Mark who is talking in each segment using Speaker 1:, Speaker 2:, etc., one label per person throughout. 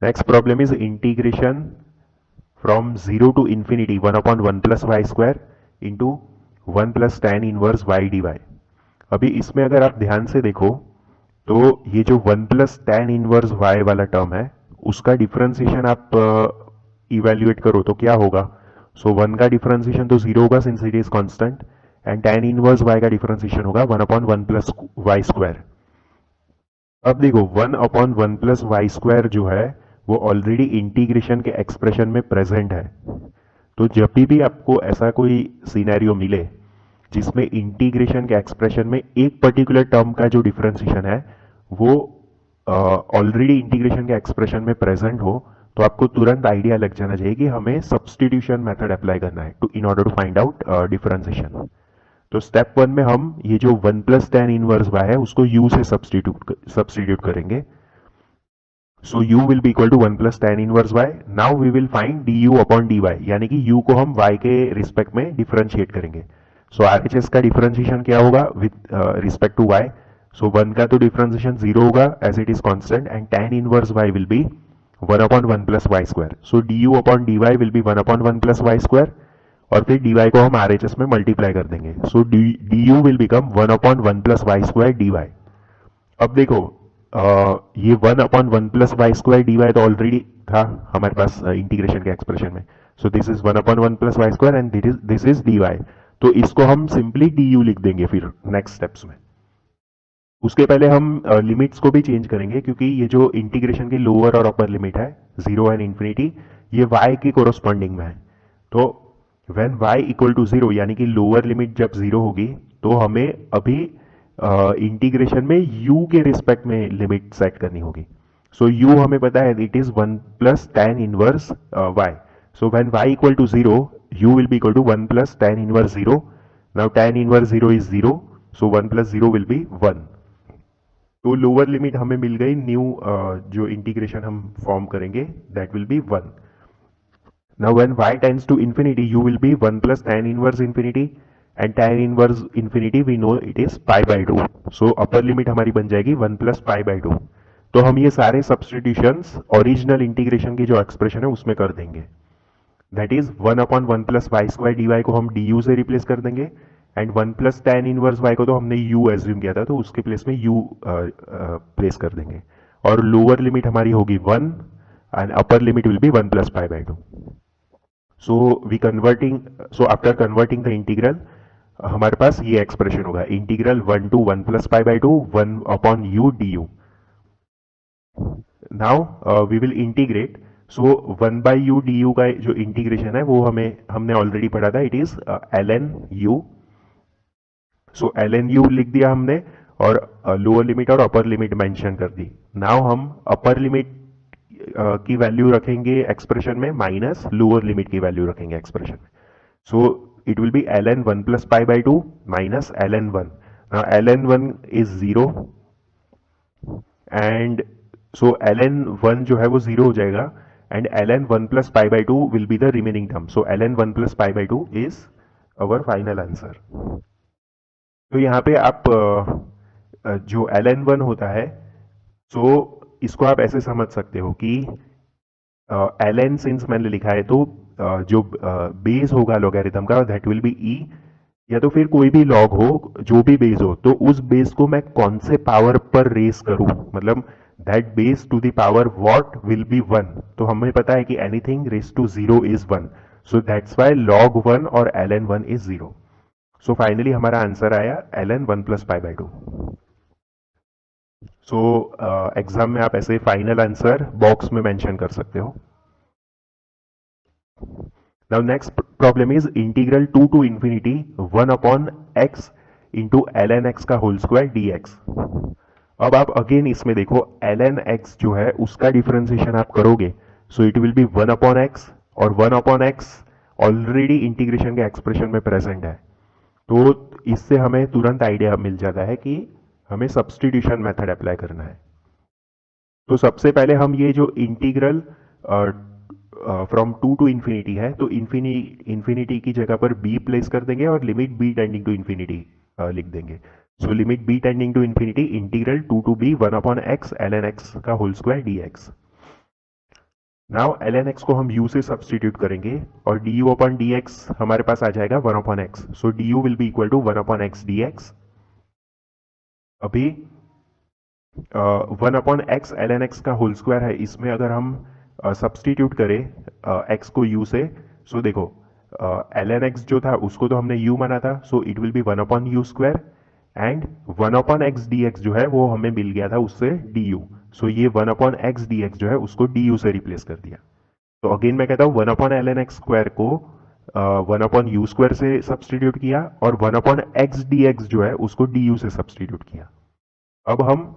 Speaker 1: Next problem is integration from 0 to infinity 1/1 plus y square into 1 plus tan inverse y d y. अभी इसमें अगर आप ध्यान से देखो तो ये जो 1 प्लस टेन इनवर्स वाई वाला टर्म है उसका डिफरेंशिएशन आप इवेल्युएट करो तो क्या होगा। सो 1 का डिफरेंशिएशन तो 0 होगा since it is constant, and tan inverse y का डिफरेंशिएशन होगा 1/1 प्लस वाई स्क्वायर। अब देखो 1/1 प्लस वाई स्क्वायर जो है वो ऑलरेडी इंटीग्रेशन के एक्सप्रेशन में प्रेजेंट है। तो जब भी आपको ऐसा कोई सिनेरियो मिले जिसमें इंटीग्रेशन के एक्सप्रेशन में एक पर्टिकुलर टर्म का जो डिफरेंशिएशन है वो ऑलरेडी इंटीग्रेशन के एक्सप्रेशन में प्रेजेंट हो, तो आपको तुरंत आइडिया लग जाना चाहिए कि हमें सब्सटीट्यूशन मेथड अप्लाई करना है to in order to find out differentiation. तो स्टेप वन में हम ये जो 1 प्लस टेन इनवर्स वाई है उसको u से सब्सटीट्यूट करेंगे। So u will be equal to 1 plus tan inverse y. Now we will find du upon dy, यानी कि u को हम y के रिस्पेक्ट में डिफरेंशिएट करेंगे। सो RHS का डिफरेंशिएशन क्या होगा with respect to y। So 1 का तो डिफरेंशिएशन 0 होगा as it is constant, and tan inverse y will be 1/1 plus y square. So du upon dy will be 1/1 plus y square, और फिर dy को हम RHS में मल्टीप्लाई कर देंगे। So du will become 1/1 plus y square dy। अब देखो ये 1/1 plus y square d y तो ऑलरेडी था हमारे पास इंटीग्रेशन के एक्सप्रेशन में। So this is 1/1 plus y square and this is d y. तो इसको हम सिंपली डी यू लिख देंगे फिर नेक्स्ट स्टेप्स में। उसके पहले हम लिमिट्स को भी चेंज करेंगे, क्योंकि ये जो इंटीग्रेशन की लोअर और अपर लिमिट है 0 एंड इंफिनिटी, ये y की कोरोस्पॉन्डिंग में है। तो व्हेन y इक्वल टू 0 यानी कि लोअर लिमिट जब 0 होगी तो हमें अभी इंटीग्रेशन में u के रिस्पेक्ट में लिमिट सेट करनी होगी। सो u हमें पता है it is 1 plus tan inverse y। So when y equal to 0 u will be equal to 1 plus tan inverse 0। Now tan inverse 0 is 0, so 1 plus 0 will be 1। तो lower limit हमें मिल गई, new जो integration हम form करेंगे that will be 1। Now when y tends to infinity u will be 1 plus tan inverse infinity, and tan inverse infinity we know it is pi by 2। So upper limit हमारी बन जाएगी 1 plus pi by 2। तो हम ये सारे substitutions original integration की जो expression है उसमें कर देंगे। That is 1/1 plus y square d y को हम डी यू से रिप्लेस कर देंगे, and 1 plus tan inverse y को तो हमने u एज्यूम किया था तो उसके प्लेस में u प्लेस कर देंगे। और लोअर लिमिट हमारी होगी 1 and upper limit will be 1 plus pi by 2। So we converting, so after converting the integral हमारे पास ये एक्सप्रेशन होगा integral 1 to 1 plus pi by 2 1 upon u d u. Now we will integrate. So 1 by u d u का जो integration है वो हमने already पढ़ा था, it is ln u। So ln u लिख दिया हमने, और लोअर लिमिट और अपर लिमिट मेंशन कर दी। नाउ हम अपर लिमिट की वैल्यू रखेंगे एक्सप्रेशन में माइनस लोअर लिमिट की वैल्यू रखेंगे एक्सप्रेशन में। सो it will be ln 1 plus pi by 2 minus ln 1। ln 1 is 0, and so ln 1 जो है वो 0 हो जाएगा, and ln 1 plus pi by 2 will be the remaining term. So ln 1 plus pi by 2 is our final answer. तो यहाँ पे आप जो ln 1 होता है, सो इसको आप ऐसे समझ सकते हो कि ln सिंस मैंने लिखा है तो जो बेस होगा लॉगरिथम का दैट विल बी e, या तो फिर कोई भी लॉग हो जो भी बेस हो तो उस बेस को मैं कौन से पावर पर रेस करूं, मतलब that base to the power what will be 1। तो हमें पता है कि anything raise to 0 is 1, so that's why log 1 और ln 1 इज 0। सो फाइनली हमारा आंसर आया ln 1 plus pi by 2। So exam में आप ऐसे फाइनल आंसर बॉक्स में मेंशन कर सकते हो। Now next problem is integral 2 to infinity 1 upon x into ln x का होल स्क्वायर dx। अब आप अगेन इसमें देखो ln x जो है उसका डिफरेंशिएशन आप करोगे, सो it will be 1 upon x, और 1 अपॉन x ऑलरेडी इंटीग्रेशन के एक्सप्रेशन में प्रेजेंट है। तो इससे हमें तुरंत आइडिया मिल जाता है कि हमें सब्सटीट्यूशन मेथड अप्लाई करना है। तो सबसे पहले हम ये जो इंटीग्रल फ्रॉम 2 टू इंफिनिटी है तो इंफिनिटी की जगह पर b प्लेस कर देंगे और limit b tending to infinity लिख देंगे। So limit b tending to infinity integral 2 to b 1 upon x ln x का whole square dx। Now ln x को हम u से सब्सटीट्यूट करेंगे और du अपॉन dx हमारे पास आ जाएगा 1 upon x, so du will be equal to 1 upon x dx। अभी 1 अपॉन एक्स ln x का होल स्क्वायर है, इसमें अगर हम सब्सटीट्यूट करें x को u से, सो देखो ln x जो था उसको तो हमने u माना था, सो it will be 1 upon you square and 1 upon x dx जो है वो हमें मिल गया था उससे du, सो ये 1 अपॉन एक्स dx जो है उसको du से रिप्लेस कर दिया। तो अगेन मैं कहता हूँ 1 अपॉन ln x स्क्वायर को 1 अपॉन यू स्क्वायर से सब्सटीट्यूट किया और 1 अपॉन एक्स dx जो है उसको du से सब्सटीट्यूट किया। अब हम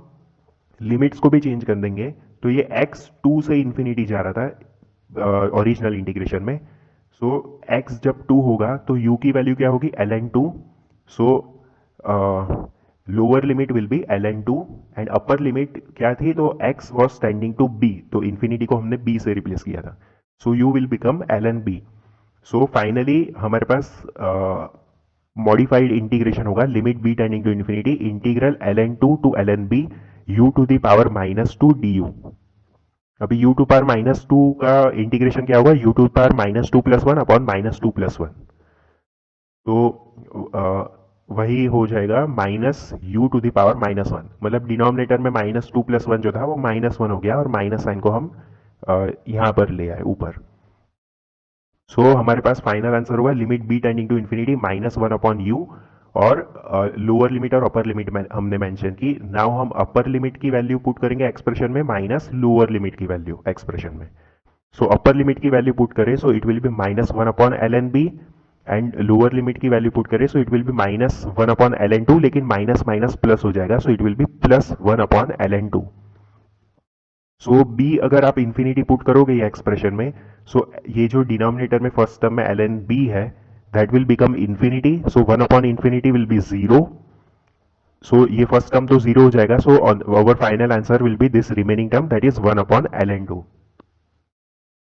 Speaker 1: लिमिट्स को भी चेंज कर देंगे, तो ये x 2 से इंफिनिटी जा रहा था ओरिजिनल इंटीग्रेशन में, सो x जब 2 होगा तो u की वैल्यू क्या होगी ln 2, so lower limit will be ln 2 and upper limit क्या थी, तो x was tending to b, तो इंफिनिटी को हमने b से रिप्लेस किया था, so u will become ln b। So finally हमारे पास मॉडिफाइड इंटीग्रेशन होगा limit b tending to infinity integral ln 2 to ln b u to the power -2 du। अभी u टू पावर -2 का इंटीग्रेशन क्या होगा, u टू पावर -2 + 1 अपॉन -2 + 1, तो वही हो जाएगा -u टू द पावर -1, मतलब डिनोमिनेटर में -2 + 1 जो था वो -1 हो गया और माइनस साइन को हम यहाँ पर ले आए ऊपर। सो हमारे पास फाइनल आंसर होगा limit b tending to infinity -1 upon u, और लोअर लिमिट और अपर लिमिट हमने मेंशन की। नाउ हम अपर लिमिट की वैल्यू पुट करेंगे एक्सप्रेशन में माइनस लोअर लिमिट की वैल्यू एक्सप्रेशन में। सो अपर लिमिट की वैल्यू पुट करें so it will be -1 upon ln b and lower limit की वैल्यू पुट करें so it will be -1 upon ln 2, लेकिन minus minus plus हो जाएगा, सो it will be +1 upon ln 2। So b अगर आप infinity put करोगे ये एक्सप्रेशन में, सो ये जो डिनोमिनेटर में फर्स्ट टर्म में ln b है that will become infinity, so 1 upon infinity will be 0, so ये फर्स्ट टर्म तो 0 हो जाएगा, so our final answer will be this remaining term, that is 1 upon ln 2।